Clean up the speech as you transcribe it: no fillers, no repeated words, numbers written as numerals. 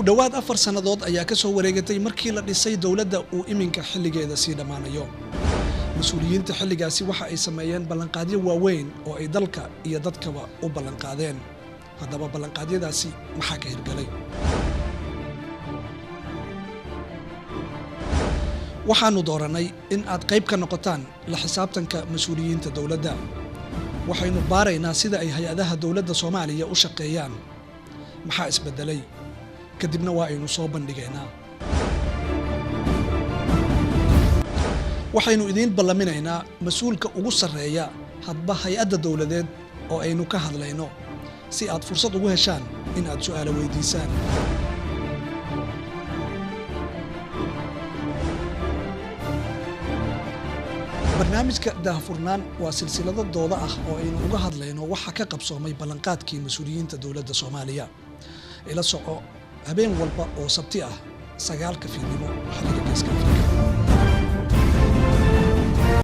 ku dhawaad 4 sanadood ayaa ka soo wareegatay markii la dhisay dawladda uu iminka xilligeeda sii dhamaanayo. Mas'uuliyiinta xilligaasi waxa ay sameeyeen ballanqaadyo waaweyn oo ay dalka iyo dadkaba u ballanqaadeen. Haddaba ballanqaadyadaasi maxaa ka hirgalay? waxaanu dooranay in aad qayb ka noqotaan la xisaabtanka mas'uuliyiinta dawladda. waxaynu baaraynaa sida ay hay'adaha dawladda Soomaaliya u shaqeeyaan. maxaa isbedelay? kadibna waa aynu soo bandhigaynaa. waxaynu idiin ballaminaynaa mas'uulka ugu sarreeya hadba hay'adda dawladeed oo aynu ka hadlayno si aad fursad ugu heshaan in aad su'aalo weydiisaan. barnaamijka daahfurnaan waa silsilado dooda ah oo aynu uga hadlayno waxa ka qabsoomay ballanqaadkii mas'uuliyiinta dawladda Soomaaliya. ila soco habeen walba oo sabti ah 9 fiidnimo xilliga Geeska Afrika.